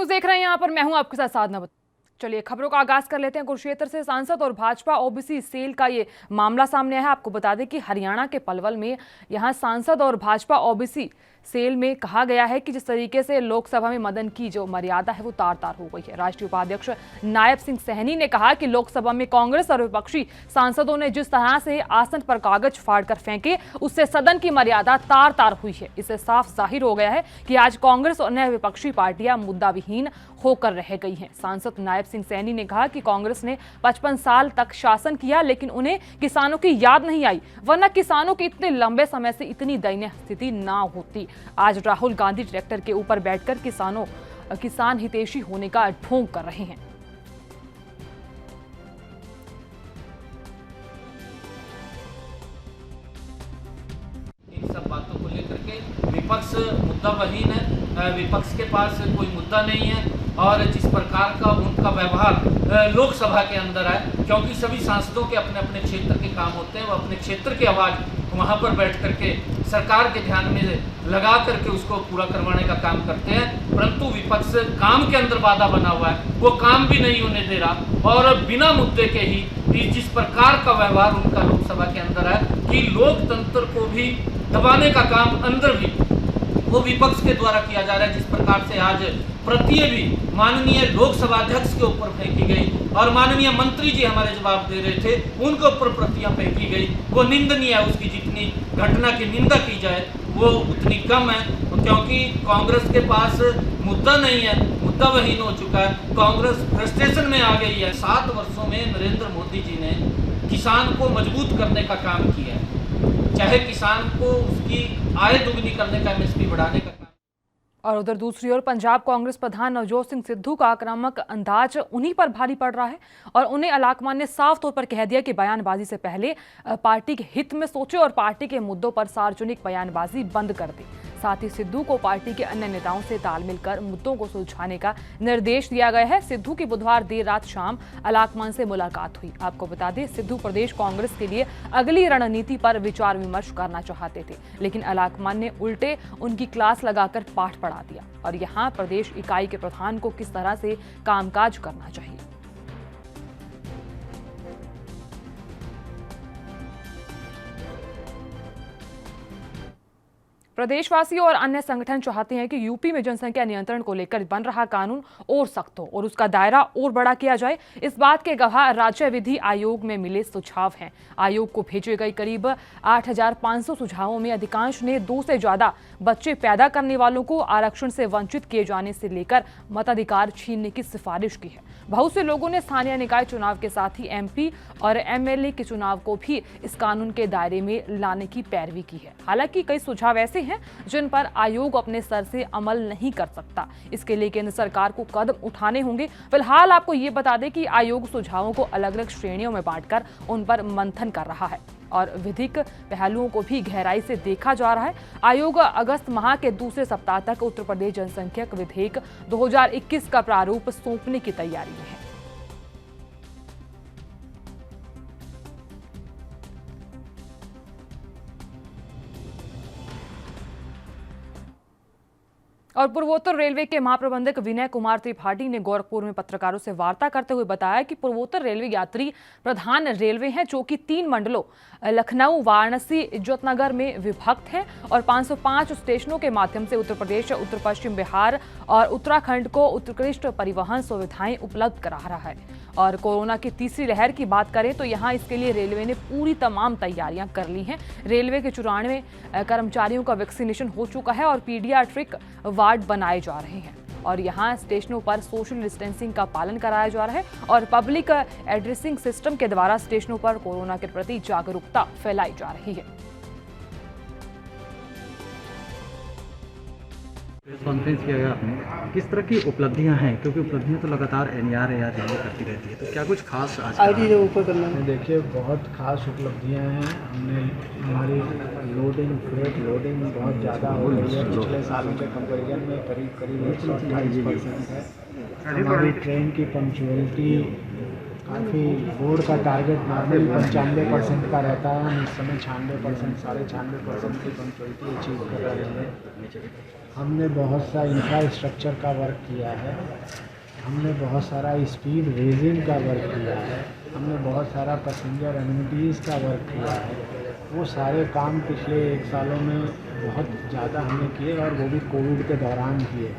News देख रहे हैं यहाँ पर मैं हूं आपके साथ साधना। चलिए खबरों का आगाज कर लेते हैं। कुरुक्षेत्र से सांसद और भाजपा ओबीसी सेल का ये मामला सामने आया है। आपको बता दें कि हरियाणा के पलवल में यहां सांसद और भाजपा ओबीसी सेल में कहा गया है कि जिस तरीके से लोकसभा में मदन की जो मर्यादा है वो तार तार हो गई है। राष्ट्रीय उपाध्यक्ष नायब सिंह सैनी ने कहा कि लोकसभा में कांग्रेस और विपक्षी सांसदों ने जिस तरह से आसन पर कागज फाड़कर फेंके उससे सदन की मर्यादा तार तार हुई है। इससे साफ जाहिर हो गया है कि आज कांग्रेस और अन्य विपक्षी पार्टियां मुद्दा विहीन होकर रह गई हैं। सांसद नायब सिंह सैनी ने कहा कि कांग्रेस ने 55 साल तक शासन किया लेकिन उन्हें किसानों की याद नहीं आई, वरना किसानों की इतने लंबे समय से इतनी दयनीय स्थिति ना होती। आज राहुल गांधी ट्रैक्टर के ऊपर बैठकर किसान हितैषी होने का ढोंग कर रहे हैं। इन सब बातों को लेकर के विपक्ष मुद्दा वहीन है, विपक्ष के पास कोई मुद्दा नहीं है और जिस प्रकार का उनका व्यवहार लोकसभा के अंदर है, क्योंकि सभी सांसदों के अपने अपने क्षेत्र के काम होते हैं, वो अपने क्षेत्र की आवाज़ वहाँ पर बैठ करके सरकार के ध्यान में लगा करके उसको पूरा करवाने का काम करते हैं, परंतु विपक्ष काम के अंदर बाधा बना हुआ है, वो काम भी नहीं होने दे रहा और बिना मुद्दे के ही जिस प्रकार का व्यवहार उनका लोकसभा के अंदर है कि लोकतंत्र को भी दबाने का काम अंदर भी वो विपक्ष के द्वारा किया जा रहा है। जिस प्रकार से आज प्रतियां भी माननीय लोकसभा अध्यक्ष के ऊपर फेंकी गई और माननीय मंत्री जी हमारे जवाब दे रहे थे उनके ऊपर प्रतियां फेंकी गई, वो निंदनीय है। उसकी जितनी घटना की निंदा की जाए वो उतनी कम है, क्योंकि कांग्रेस के पास मुद्दा नहीं है, मुद्दा वहीन हो चुका है। कांग्रेस फ्रस्ट्रेशन में आ गई है। 7 वर्षों में नरेंद्र मोदी जी ने किसान को मजबूत करने का काम किया है, चाहे किसान को उसकी आय दुगनी करने का, एमएसपी बढ़ाने का। और उधर दूसरी ओर पंजाब कांग्रेस प्रधान नवजोत सिंह सिद्धू का आक्रामक अंदाज उन्हीं पर भारी पड़ रहा है और उन्हें आलाकमान ने साफ तौर पर कह दिया कि बयानबाजी से पहले पार्टी के हित में सोचे और पार्टी के मुद्दों पर सार्वजनिक बयानबाजी बंद कर दे। साथ ही सिद्धू को पार्टी के अन्य नेताओं से तालमेल कर मुद्दों को सुलझाने का निर्देश दिया गया है। सिद्धू की बुधवार देर रात शाम आलाकमान से मुलाकात हुई। आपको बता दें सिद्धू प्रदेश कांग्रेस के लिए अगली रणनीति पर विचार विमर्श करना चाहते थे, लेकिन आलाकमान ने उल्टे उनकी क्लास लगाकर पाठ पढ़ा दिया और यहां प्रदेश इकाई के प्रधान को किस तरह से कामकाज करना चाहिए। प्रदेशवासी और अन्य संगठन चाहते हैं कि यूपी में जनसंख्या नियंत्रण को लेकर बन रहा कानून और सख्त हो और उसका दायरा और बड़ा किया जाए। इस बात के गवाह राज्य विधि आयोग में मिले सुझाव हैं। आयोग को भेजे गए करीब 8,500 सुझावों में अधिकांश ने 2 से ज्यादा बच्चे पैदा करने वालों को आरक्षण से वंचित किए जाने से लेकर मताधिकार छीनने की सिफारिश की है। बहुत से लोगों ने स्थानीय निकाय चुनाव के साथ ही एमपी और एमएलए के चुनाव को भी इस कानून के दायरे में लाने की पैरवी की है। हालांकि कई सुझाव ऐसे हैं जिन पर आयोग अपने स्तर से अमल नहीं कर सकता। इसके लिए केंद्र सरकार को कदम उठाने होंगे। फिलहाल आपको ये बता दें कि आयोग सुझावों को अलग अलग श्रेणियों में बांटकर उन पर मंथन कर रहा है और विधिक पहलुओं को भी गहराई से देखा जा रहा है। आयोग अगस्त माह के दूसरे सप्ताह तक उत्तर प्रदेश जनसंख्यक विधेयक 2021 का प्रारूप सौंपने की तैयारी में है। और पूर्वोत्तर रेलवे के महाप्रबंधक विनय कुमार त्रिपाठी ने गोरखपुर में पत्रकारों से वार्ता करते हुए बताया कि पूर्वोत्तर रेलवे यात्री प्रधान रेलवे हैं जो कि 3 मंडलों लखनऊ, वाराणसी, इज्जतनगर में विभक्त हैं और 505 स्टेशनों के माध्यम से उत्तर प्रदेश, उत्तर पश्चिम बिहार और उत्तराखंड को उत्कृष्ट परिवहन सुविधाएं उपलब्ध करा रहा है। और कोरोना की तीसरी लहर की बात करें तो यहां इसके लिए रेलवे ने पूरी तमाम तैयारियां कर ली हैं। रेलवे के 94 कर्मचारियों का वैक्सीनेशन हो चुका है और पीडियाट्रिक वार्ड बनाए जा रहे हैं और यहां स्टेशनों पर सोशल डिस्टेंसिंग का पालन कराया जा रहा है और पब्लिक एड्रेसिंग सिस्टम के द्वारा स्टेशनों पर कोरोना के प्रति जागरूकता फैलाई जा रही है। कॉन्फ्रेंस किया गया आपने, किस तरह की उपलब्धियां हैं, क्योंकि उपलब्धियां तो लगातार एनआर जारी करती रहती है, तो क्या कुछ खास आज आईडी के ऊपर करना है? देखिए बहुत खास उपलब्धियां हैं। हमने हमारी लोडिंग, फ्रेट लोडिंग बहुत ज़्यादा हो रही है, पिछले सालों के कंपेरिजन में करीब 128% है। हमारी ट्रेन की पंक्चुअलिटी काफ़ी बोर्ड का टारगेट नॉर्मली 95% का रहता है, हम इस समय 96%, 96.5% की पंक्चुअलिटी अचीव कर रहे हैं। हमने बहुत सा इंफ्रास्ट्रक्चर का वर्क किया है, हमने बहुत सारा स्पीड रेजिंग का वर्क किया है, हमने बहुत सारा पैसेंजर एमिनिटीज़ का वर्क किया है। वो सारे काम पिछले 1 सालों में बहुत ज़्यादा हमने किए और वो भी कोविड के दौरान किए,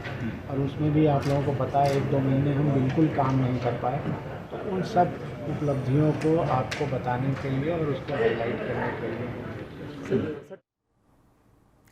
और उसमें भी आप लोगों को पता है 1-2 महीने हम बिल्कुल काम नहीं कर पाए। तो उन सब उपलब्धियों को आपको बताने के लिए और उसको हाईलाइट करने के लिए।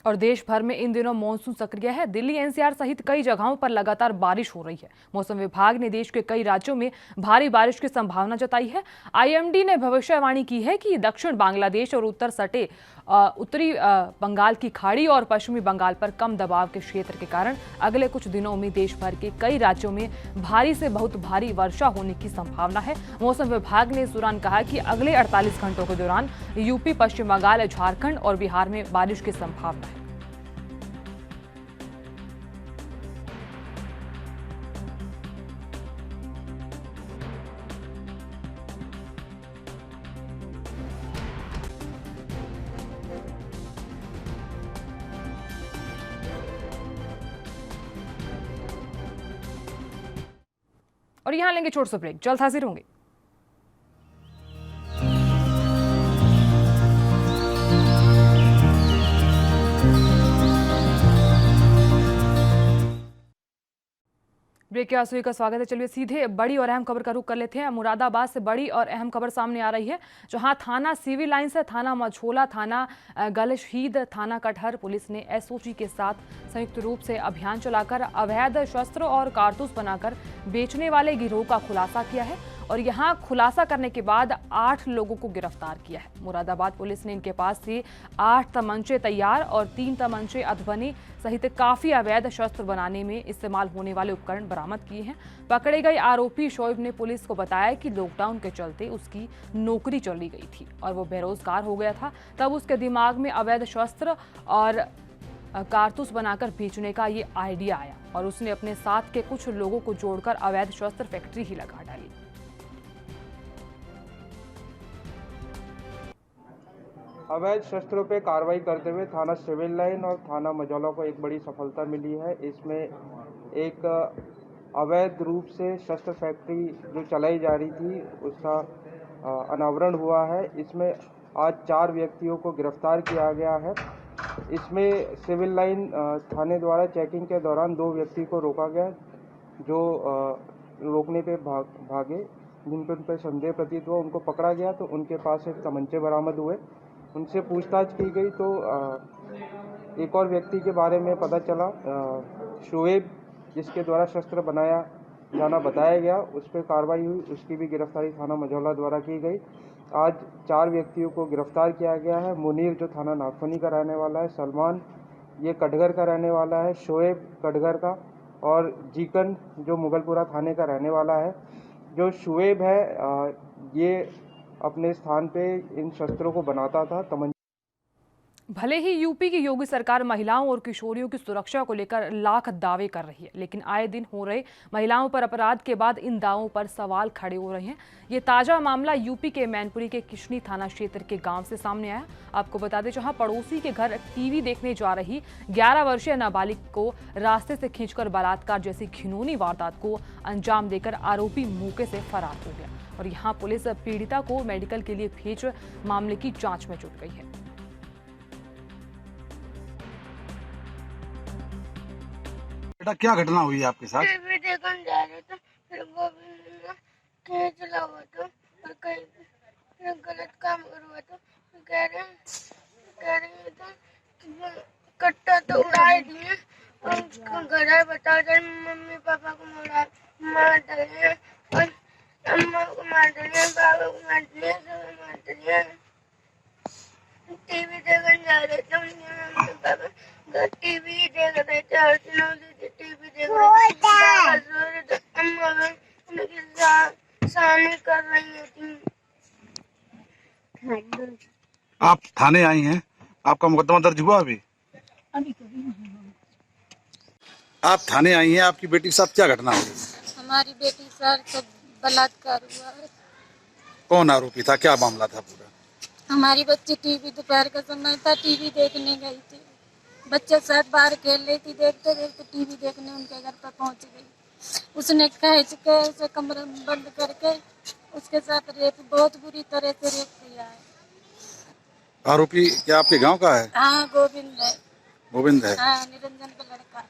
और देश भर में इन दिनों मानसून सक्रिय है। दिल्ली एनसीआर सहित कई जगहों पर लगातार बारिश हो रही है। मौसम विभाग ने देश के कई राज्यों में भारी बारिश की संभावना जताई है। आईएमडी ने भविष्यवाणी की है कि दक्षिण बांग्लादेश और उत्तर सटे उत्तरी बंगाल की खाड़ी और पश्चिमी बंगाल पर कम दबाव के क्षेत्र के कारण अगले कुछ दिनों में देश भर के कई राज्यों में भारी से बहुत भारी वर्षा होने की संभावना है। मौसम विभाग ने इस दौरान कहा कि अगले 48 घंटों के दौरान यूपी, पश्चिम बंगाल, झारखंड और बिहार में बारिश की संभावना है। और यहां लेंगे छोटा सा ब्रेक, जल्द हाजिर होंगे। ब्रेक के आसुई का स्वागत है। चलिए सीधे बड़ी और अहम खबर का रुख कर लेते हैं। मुरादाबाद से बड़ी और अहम खबर सामने आ रही है, जहां थाना सिविल लाइन से थाना मझोला, थाना गलशहीद, थाना कटहर पुलिस ने एसओजी के साथ संयुक्त रूप से अभियान चलाकर अवैध शस्त्र और कारतूस बनाकर बेचने वाले गिरोह का खुलासा किया है और यहां खुलासा करने के बाद 8 लोगों को गिरफ्तार किया है। मुरादाबाद पुलिस ने इनके पास से 8 तमंचे तैयार और 3 तमंचे अधबने सहित काफी अवैध शस्त्र बनाने में इस्तेमाल होने वाले उपकरण बरामद किए हैं। पकड़े गए आरोपी शोएब ने पुलिस को बताया कि लॉकडाउन के चलते उसकी नौकरी चली गई थी और वो बेरोजगार हो गया था। तब उसके दिमाग में अवैध शस्त्र और कारतूस बनाकर बेचने का ये आइडिया आया और उसने अपने साथ के कुछ लोगों को जोड़कर अवैध शस्त्र फैक्ट्री ही लगा डाली। अवैध शस्त्रों पे कार्रवाई करते हुए थाना सिविल लाइन और थाना मझौला को एक बड़ी सफलता मिली है। इसमें एक अवैध रूप से शस्त्र फैक्ट्री जो चलाई जा रही थी उसका अनावरण हुआ है। इसमें आज 4 व्यक्तियों को गिरफ्तार किया गया है। इसमें सिविल लाइन थाने द्वारा चेकिंग के दौरान 2 व्यक्ति को रोका गया जो रोकने पे भागे, जिन पर उन पर संदेह प्रतीत हुआ, उनको पकड़ा गया तो उनके पास से तमंचे बरामद हुए। उनसे पूछताछ की गई तो एक और व्यक्ति के बारे में पता चला, शोएब, जिसके द्वारा शस्त्र बनाया जाना बताया गया, उस पर कार्रवाई हुई। उसकी भी गिरफ्तारी थाना मझौला द्वारा की गई। आज 4 व्यक्तियों को गिरफ्तार किया गया है। मुनीर जो थाना नागफनी का रहने वाला है, सलमान ये कटघर का रहने वाला है, शोएब कटघर का, और जीकन जो मुगलपुरा थाने का रहने वाला है। जो शोएब है ये अपने स्थान पे इन शस्त्रों को बनाता था। भले ही यूपी की योगी सरकार महिलाओं और किशोरियों की सुरक्षा को लेकर लाख दावे कर रही है, लेकिन आए दिन हो रहे महिलाओं पर अपराध के बाद इन दावों पर सवाल खड़े हो रहे हैं। ये ताजा मामला यूपी के मैनपुरी के किशनी थाना क्षेत्र के गांव से सामने आया। आपको बता दें, जहां पड़ोसी के घर टीवी देखने जा रही 11 वर्षीय नाबालिग को रास्ते से खींचकर बलात्कार जैसी घिनौनी वारदात को अंजाम देकर आरोपी मौके से फरार हो गया और यहाँ पुलिस पीड़िता को मेडिकल के लिए भेज मामले की जाँच में जुट गई है। बेटा क्या घटना हुई है आपके साथ? टीवी देखने जा रहे थे, फिर वो खींच हुआ था और कहीं फिर गलत काम करवा तो कह रहे थे कि कट्टा तो उड़ा दिए और उसको घर बता दे, मम्मी पापा को मार दिए और अम्मा को मार दिए, बाबा को मार दिए, सब मार दिए। टीवी देखने जा रहे थे, उनके मम्मी पापा टीवी देख रहे थे, हर टीवी देख रहे थे, अम्मा उनकी सामने कर रही थी। आप थाने आई हैं, आपका मुकदमा दर्ज हुआ अभी? आप थाने आई हैं, आपकी बेटी के साथ क्या घटना हुई? हमारी बेटी सर तो बलात्कार हुआ है। कौन आरोपी था, क्या मामला था पूरा? हमारी बच्ची टीवी, दोपहर का समय था, टीवी देखने गई थी। बच्चे साथ बाहर खेल रही थी, देखते देखते टीवी देखने उनके घर पर पहुंच गई। उसने खींच के उसे कमरे में बंद करके उसके साथ बहुत बुरी तरह से रेप किया है। आरोपी क्या आपके गांव का है? हाँ, गोविंद है। गोविंद है। हाँ, निरंजन का लड़का।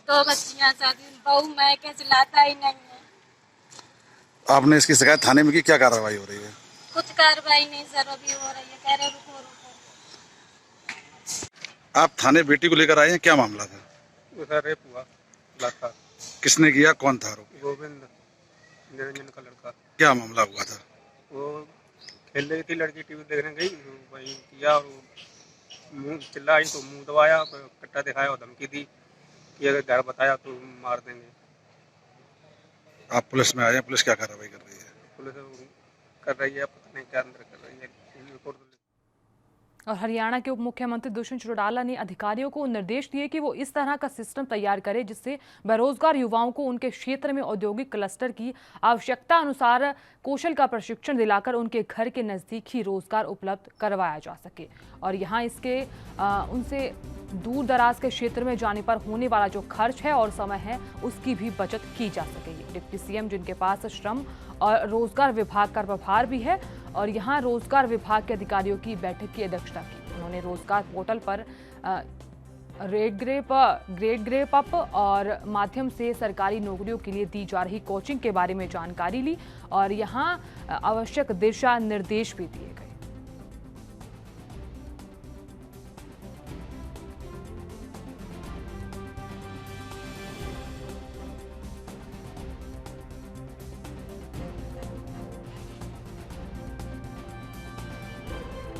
दो बच्चियां शादी, बहू मैं के चलाता ही नहीं है। आपने इसकी शिकायत थाने में की, क्या कार्रवाई हो रही है? कुछ कार्रवाई नहीं सर अभी हो रही है, कह रहे रुको रुको। आप थाने बेटी को लेकर आए हैं, क्या मामला था? उधर रेप हुआ लड़का। किसने किया, कौन था आरोपी? गोविंद, निरंजन का लड़का। क्या मामला हुआ था? वो खेल रही थी लड़की, टीवी देखने गई, वही किया और मुंह चिल्लाई तो मुंह दबाया, कट्टा दिखाया और धमकी दी कि अगर घर बताया तो मार देंगे। आप पुलिस में आए हैं, पुलिस क्या कार्रवाई कर रही है? पुलिस कर रही है, पता नहीं क्या अंदर कर रही है, रिपोर्ट। और हरियाणा के उप मुख्यमंत्री दुष्यंत चौटाला ने अधिकारियों को निर्देश दिए कि वो इस तरह का सिस्टम तैयार करें जिससे बेरोजगार युवाओं को उनके क्षेत्र में औद्योगिक क्लस्टर की आवश्यकता अनुसार कौशल का प्रशिक्षण दिलाकर उनके घर के नजदीक ही रोजगार उपलब्ध करवाया जा सके और यहाँ इसके उनसे दूर दराज के क्षेत्र में जाने पर होने वाला जो खर्च है और समय है उसकी भी बचत की जा सकेगी। डिप्टी सीएम जिनके पास श्रम और रोजगार विभाग का प्रभार भी है और यहाँ रोजगार विभाग के अधिकारियों की बैठक की अध्यक्षता की। उन्होंने रोजगार पोर्टल पर ग्रेड ग्रेप अप और माध्यम से सरकारी नौकरियों के लिए दी जा रही कोचिंग के बारे में जानकारी ली और यहाँ आवश्यक दिशा निर्देश भी दिए गए।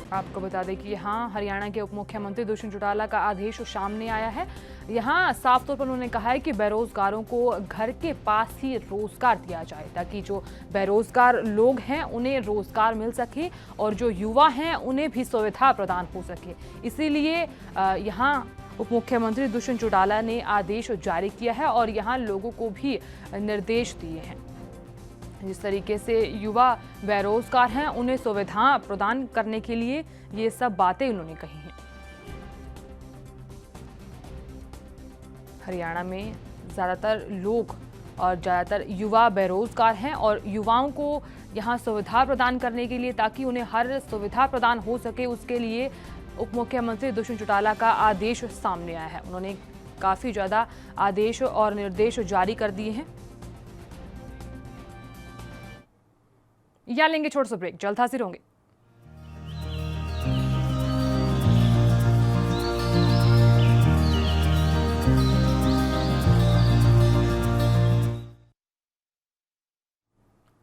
आपको बता दें कि यहाँ हरियाणा के उप मुख्यमंत्री दुष्यंत चौटाला का आदेश सामने आया है। यहाँ साफ तौर पर उन्होंने कहा है कि बेरोजगारों को घर के पास ही रोजगार दिया जाए ताकि जो बेरोजगार लोग हैं उन्हें रोजगार मिल सके और जो युवा हैं उन्हें भी सुविधा प्रदान हो सके। इसीलिए यहाँ उप मुख्यमंत्री दुष्यंत चौटाला ने आदेश जारी किया है और यहाँ लोगों को भी निर्देश दिए हैं। जिस तरीके से युवा बेरोजगार हैं उन्हें सुविधा प्रदान करने के लिए ये सब बातें उन्होंने कही हैं। हरियाणा में ज़्यादातर लोग और ज़्यादातर युवा बेरोजगार हैं और युवाओं को यहाँ सुविधा प्रदान करने के लिए ताकि उन्हें हर सुविधा प्रदान हो सके उसके लिए उप मुख्यमंत्री दुष्यंत चौटाला का आदेश सामने आया है। उन्होंने काफ़ी ज़्यादा आदेश और निर्देश जारी कर दिए हैं। या लेंगे छोटा सा ब्रेक, जल्द हाजिर होंगे।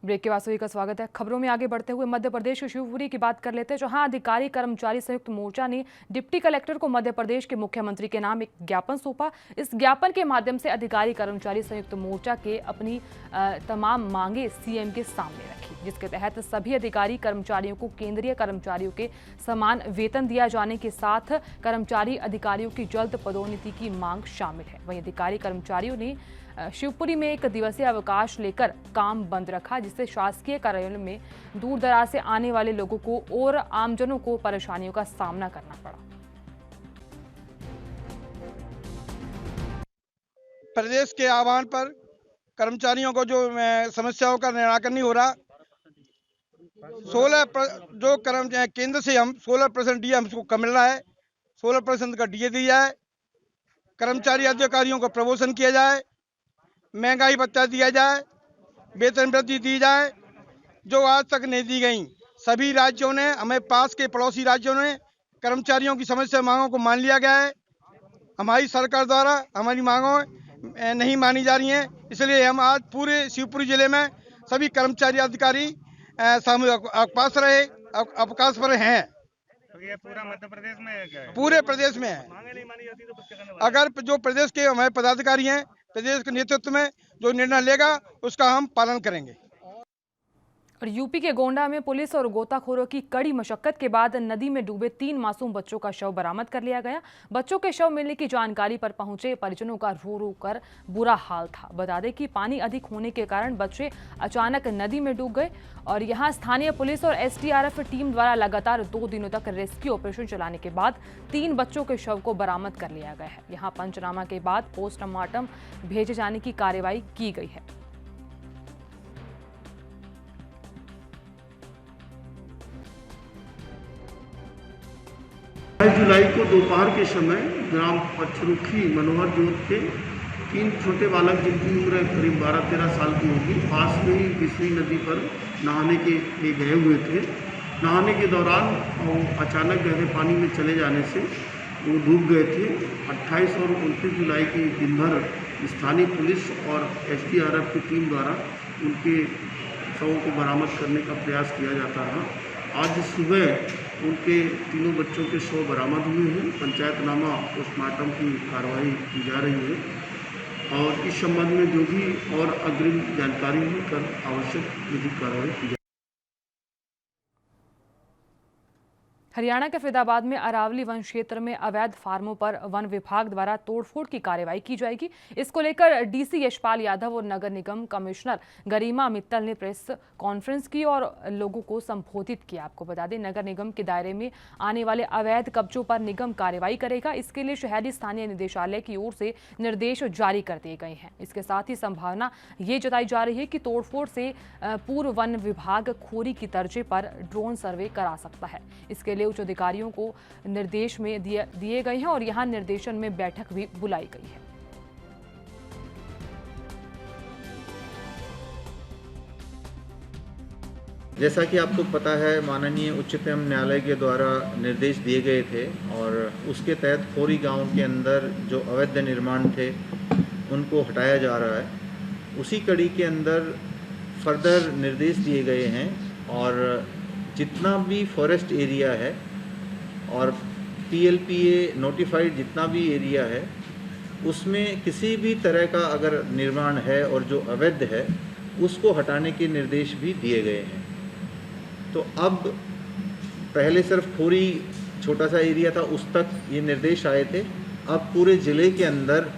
ब्रेक के बाद सभी का स्वागत है। खबरों में आगे बढ़ते हुए मध्य प्रदेश के शिवपुरी की बात कर लेते हैं, जहां अधिकारी कर्मचारी संयुक्त मोर्चा ने डिप्टी कलेक्टर को मध्य प्रदेश के मुख्यमंत्री के नाम एक ज्ञापन सौंपा। इस ज्ञापन के माध्यम से अधिकारी कर्मचारी संयुक्त मोर्चा के अपनी तमाम मांगे सीएम के सामने रखी, जिसके तहत सभी अधिकारी कर्मचारियों को केंद्रीय कर्मचारियों के समान वेतन दिया जाने के साथ कर्मचारी अधिकारियों की जल्द पदोन्नति की मांग शामिल है। वहीं अधिकारी कर्मचारियों ने शिवपुरी में एक दिवसीय अवकाश लेकर काम बंद रखा, जिससे शासकीय कार्यालयों में दूर दराज से आने वाले लोगों को और आमजनों को परेशानियों का सामना करना पड़ा। प्रदेश के आह्वान पर कर्मचारियों को जो समस्याओं का निराकरण नहीं हो रहा, 16 केंद्र से हम 16% डीए हमको कम मिल रहा है, 16% का डीए दिया जाए, कर्मचारी अधिकारियों को प्रमोशन किया जाए, महंगाई भत्ता दिया जाए, वेतन वृद्धि दी जाए, जो आज तक नहीं दी गई। सभी राज्यों ने, हमें पास के पड़ोसी राज्यों ने कर्मचारियों की समस्या मांगों को मान लिया गया है। हमारी सरकार द्वारा हमारी मांगों नहीं मानी जा रही हैं, इसलिए हम आज पूरे शिवपुरी जिले में सभी कर्मचारी अधिकारी सामूहिक अवकाश पर हैं। ये पूरा मध्य प्रदेश में है क्या? पूरे प्रदेश में है। मांगे नहीं मानी जाती तो क्या? अगर जो प्रदेश के हमारे पदाधिकारी हैं, प्रदेश के नेतृत्व में जो निर्णय लेगा उसका हम पालन करेंगे। और यूपी के गोंडा में पुलिस और गोताखोरों की कड़ी मशक्कत के बाद नदी में डूबे 3 मासूम बच्चों का शव बरामद कर लिया गया। बच्चों के शव मिलने की जानकारी पर पहुंचे परिजनों का रो रो कर बुरा हाल था। बता दें कि पानी अधिक होने के कारण बच्चे अचानक नदी में डूब गए और यहां स्थानीय पुलिस और एसडीआरएफ टीम द्वारा लगातार 2 दिनों तक रेस्क्यू ऑपरेशन चलाने के बाद 3 बच्चों के शव को बरामद कर लिया गया है। यहां पंचनामा के बाद पोस्टमार्टम भेजे जाने की कार्रवाई की गई है। 22 जुलाई को दोपहर के समय ग्राम पचरुखी मनोहर जोत के 3 छोटे बालक जिनकी उम्र करीब 12-13 साल की होगी, पास में ही बिस्वी नदी पर नहाने के लिए गए हुए थे। नहाने के दौरान वो अचानक गहरे पानी में चले जाने से वो डूब गए थे। 28 और 29 जुलाई की दिन भर स्थानीय पुलिस और एसडीआरएफ की टीम द्वारा उनके शवों को बरामद करने का प्रयास किया जाता रहा। आज सुबह उनके तीनों बच्चों के शव बरामद हुए हैं। पंचायतनामा पोस्टमार्टम की कार्रवाई की जा रही है और इस संबंध में जो भी और अग्रिम जानकारी है कर आवश्यक विधिक कार्रवाई की जाएगी। हरियाणा के फरीदाबाद में अरावली वन क्षेत्र में अवैध फार्मों पर वन विभाग द्वारा तोड़फोड़ की कार्रवाई की जाएगी। इसको लेकर डीसी यशपाल यादव और नगर निगम कमिश्नर गरिमा मित्तल ने प्रेस कॉन्फ्रेंस की और लोगों को संबोधित किया। आपको बता दें, नगर निगम के दायरे में आने वाले अवैध कब्जों पर निगम कार्रवाई करेगा। इसके लिए शहरी स्थानीय निदेशालय की ओर से निर्देश जारी कर दिए गए हैं। इसके साथ ही संभावना ये जताई जा रही है कि तोड़फोड़ से पूर्व वन विभाग खोरी की तर्जे पर ड्रोन सर्वे करा सकता है। इसके लिए उच्च अधिकारियों को निर्देश में दिए गए हैं और यहां निर्देशन में बैठक भी बुलाई गई है। जैसा कि आपको पता है, माननीय उच्चतम न्यायालय के द्वारा निर्देश दिए गए थे और उसके तहत खोरी गांव के अंदर जो अवैध निर्माण थे उनको हटाया जा रहा है। उसी कड़ी के अंदर फर्दर निर्देश दिए गए हैं और जितना भी फॉरेस्ट एरिया है और पीएलपीए नोटिफाइड जितना भी एरिया है उसमें किसी भी तरह का अगर निर्माण है और जो अवैध है उसको हटाने के निर्देश भी दिए गए हैं। तो अब पहले सिर्फ खोरी छोटा सा एरिया था, उस तक ये निर्देश आए थे। अब पूरे ज़िले के अंदर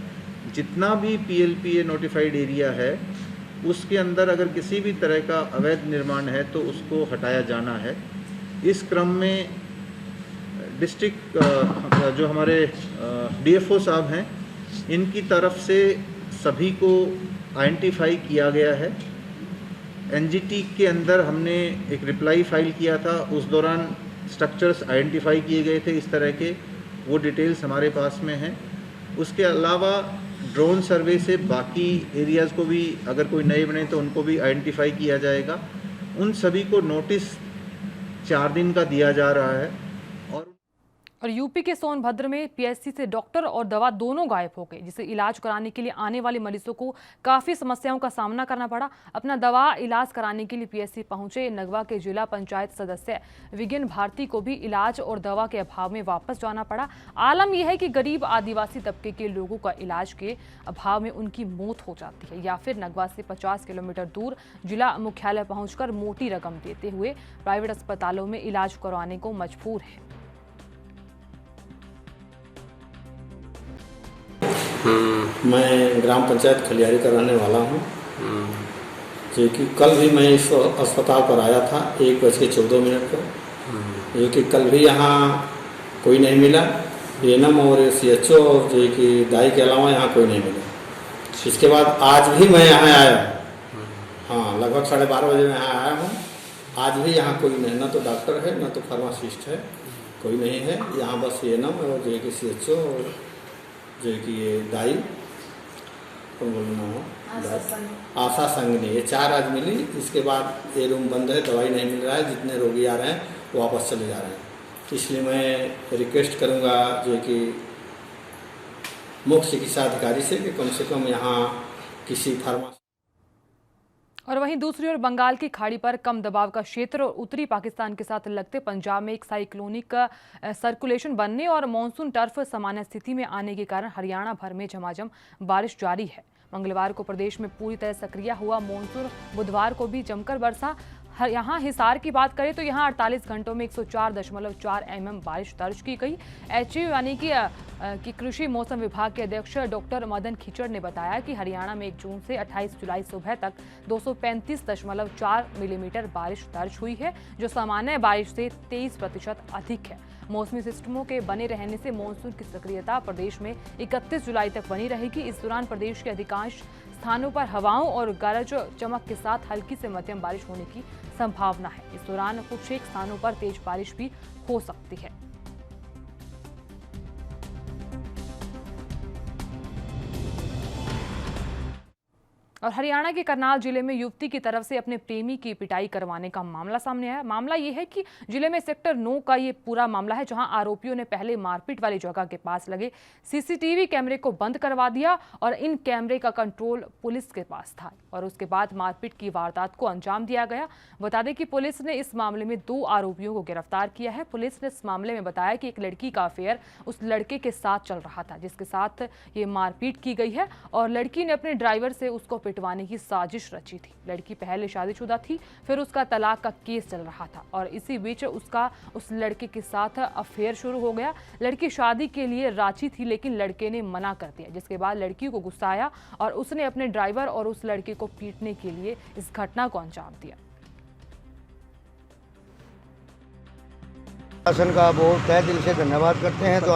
जितना भी पीएलपीए नोटिफाइड एरिया है उसके अंदर अगर किसी भी तरह का अवैध निर्माण है तो उसको हटाया जाना है। इस क्रम में डिस्ट्रिक्ट जो हमारे डीएफओ साहब हैं इनकी तरफ से सभी को आइडेंटिफाई किया गया है। एनजीटी के अंदर हमने एक रिप्लाई फाइल किया था, उस दौरान स्ट्रक्चर्स आइडेंटिफाई किए गए थे इस तरह के, वो डिटेल्स हमारे पास में हैं। उसके अलावा ड्रोन सर्वे से बाकी एरियाज़ को भी अगर कोई नए बने तो उनको भी आइडेंटिफाई किया जाएगा। उन सभी को नोटिस 4 दिन का दिया जा रहा है। और यूपी के सोनभद्र में पीएचसी से डॉक्टर और दवा दोनों गायब हो गए, जिसे इलाज कराने के लिए आने वाले मरीजों को काफ़ी समस्याओं का सामना करना पड़ा। अपना दवा इलाज कराने के लिए पीएचसी पहुंचे नगवा के जिला पंचायत सदस्य विगिन भारती को भी इलाज और दवा के अभाव में वापस जाना पड़ा। आलम यह है कि गरीब आदिवासी तबके के लोगों का इलाज के अभाव में उनकी मौत हो जाती है या फिर नगवा से 50 किलोमीटर दूर जिला मुख्यालय पहुँचकर मोटी रकम देते हुए प्राइवेट अस्पतालों में इलाज करवाने को मजबूर है। मैं ग्राम पंचायत खलियारी का रहने वाला हूँ। जो कि कल भी मैं इस अस्पताल पर आया था 1:14 पर, जो कि कल भी यहाँ कोई नहीं मिला। एएनएम और सीएचओ जो कि दाई के अलावा यहाँ कोई नहीं मिला। इसके बाद आज भी मैं यहाँ आया, हाँ लगभग 12:30 बजे मैं यहाँ आया हूँ। आज भी यहाँ कोई नहीं, ना तो डॉक्टर है ना तो फार्मासिस्ट है, कोई नहीं है यहाँ। बस एएनएम और जो कि सीएचओ और जो कि ये दाई कौन बोलना हो आशा संगनी, ये 4 आज मिली। इसके बाद ये रूम बंद है, दवाई नहीं मिल रहा है। जितने रोगी आ रहे हैं वो वापस चले जा रहे हैं। इसलिए मैं रिक्वेस्ट करूंगा जो कि मुख्य चिकित्सा अधिकारी से कि कम यहाँ किसी फार्मा। और वहीं दूसरी ओर बंगाल की खाड़ी पर कम दबाव का क्षेत्र और उत्तरी पाकिस्तान के साथ लगते पंजाब में एक साइक्लोनिक सर्कुलेशन बनने और मानसून टर्फ सामान्य स्थिति में आने के कारण हरियाणा भर में झमाझम बारिश जारी है। मंगलवार को प्रदेश में पूरी तरह सक्रिय हुआ मानसून बुधवार को भी जमकर बरसा। यहाँ हिसार की बात करें तो यहाँ 48 घंटों में 104.4 mm बारिश दर्ज की गई। एचयू यानी कि कृषि मौसम विभाग के अध्यक्ष डॉक्टर मदन खिचड़ ने बताया कि हरियाणा में 1 जून से 28 जुलाई सुबह तक 235.4 मिलीमीटर बारिश दर्ज हुई है, जो सामान्य बारिश से 23% अधिक है। मौसमी सिस्टमों के बने रहने से मानसून की सक्रियता प्रदेश में 31 जुलाई तक बनी रहेगी। इस दौरान प्रदेश के अधिकांश स्थानों पर हवाओं और गरज चमक के साथ हल्की से मध्यम बारिश होने की संभावना है। इस दौरान कुछ एक स्थानों पर तेज बारिश भी हो सकती है। और हरियाणा के करनाल जिले में युवती की तरफ से अपने प्रेमी की पिटाई करवाने का मामला सामने आया। मामला ये है कि जिले में सेक्टर 9 का ये पूरा मामला है, जहां आरोपियों ने पहले मारपीट वाली जगह के पास लगे सीसीटीवी कैमरे को बंद करवा दिया और इन कैमरे का कंट्रोल पुलिस के पास था और उसके बाद मारपीट की वारदात को अंजाम दिया गया। बता दें कि पुलिस ने इस मामले में 2 आरोपियों को गिरफ्तार किया है। पुलिस ने इस मामले में बताया कि एक लड़की का अफेयर उस लड़के के साथ चल रहा था जिसके साथ ये मारपीट की गई है और लड़की ने अपने ड्राइवर से उसको पिटवाने की साजिश रची थी। लड़की पहले शादीशुदा थी, फिर उसका तलाक का केस चल रहा था और इसी बीच उसका उस लड़के के साथ अफेयर शुरू हो गया। लड़की शादी के लिए राजी थी, लेकिन लड़के ने मना कर दिया, जिसके बाद लड़की को गुस्सा आया और उसने अपने ड्राइवर और उस लड़के को पीटने के लिए इस घटना को अंजाम दिया। शासन का बहुत तहे दिल से धन्यवाद करते हैं। तो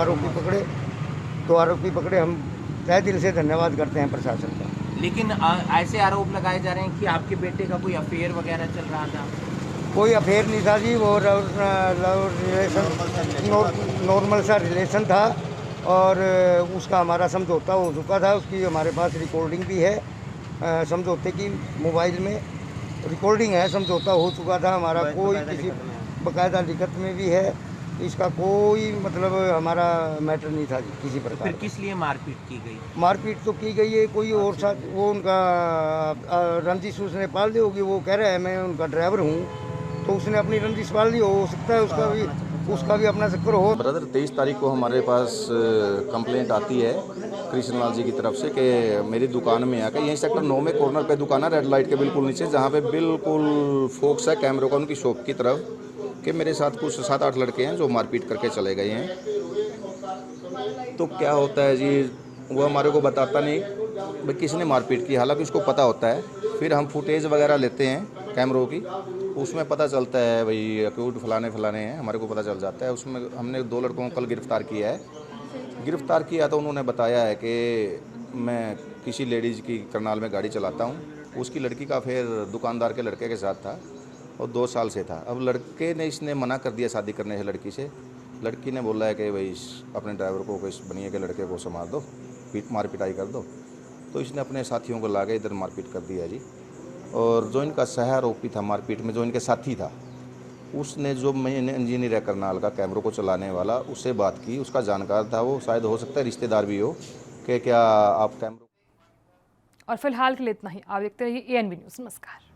आरोपी पकड़े हम तहे दिल से धन्यवाद करते हैं प्रशासन का। लेकिन ऐसे आरोप लगाए जा रहे हैं कि आपके बेटे का कोई अफेयर वगैरह चल रहा था। कोई अफेयर नहीं था जी, वो नॉर्मल सा रिलेशन था और उसका हमारा समझौता हो चुका था। उसकी हमारे पास रिकॉर्डिंग भी है, समझौते की मोबाइल में रिकॉर्डिंग है, समझौता हो चुका था हमारा। कोई किसी बाकायदा लिखत में भी है, इसका कोई मतलब हमारा मैटर नहीं था जी किसी प्रकार। फिर किस लिए मारपीट की गई? मारपीट तो की गई है कोई और साथ, वो उनका रंजिश उसने पाल ली होगी। वो कह रहा है मैं उनका ड्राइवर हूँ, तो उसने अपनी रंजिश पाल ली हो सकता है उसका भी अपना चक्कर हो। ब्रदर 23 तारीख को हमारे पास कंप्लेंट आती है कृष्णलाल जी की तरफ से कि मेरी दुकान में आकर, यहीं सेक्टर 9 में कॉर्नर पे दुकान है, रेड लाइट के बिल्कुल नीचे, जहाँ पे बिल्कुल फोकस है कैमरों का उनकी शॉप की तरफ, कि मेरे साथ कुछ 7-8 लड़के हैं जो मारपीट करके चले गए हैं। तो क्या होता है जी, वो हमारे को बताता नहीं भाई किसने मारपीट की, हालांकि उसको पता होता है। फिर हम फुटेज वगैरह लेते हैं कैमरों की, उसमें पता चलता है भाई अक्यूट फलाने हैं, हमारे को पता चल जाता है। उसमें हमने 2 लड़कों को कल गिरफ्तार किया है। गिरफ्तार किया तो उन्होंने बताया है कि मैं किसी लेडीज़ की करनाल में गाड़ी चलाता हूँ, उसकी लड़की का फिर दुकानदार के लड़के के साथ था और 2 साल से था। अब लड़के ने इसने मना कर दिया शादी करने से लड़की से। लड़की ने बोला है कि भाई अपने ड्राइवर को किस बनिए के लड़के को संभाल दो, मार पिटाई कर दो। तो इसने अपने साथियों को ला के इधर मारपीट कर दिया जी। और जो इनका सह आरोपी था मारपीट में, जो इनके साथी था, उसने जो मेन इंजीनियर है करनाल का कैमरों को चलाने वाला, उससे बात की, उसका जानकार था वो, शायद हो सकता है रिश्तेदार भी हो, कि क्या आप कैमरों। और फिलहाल के लिए इतना ही। आप देखते रहिए ANB न्यूज़। नमस्कार।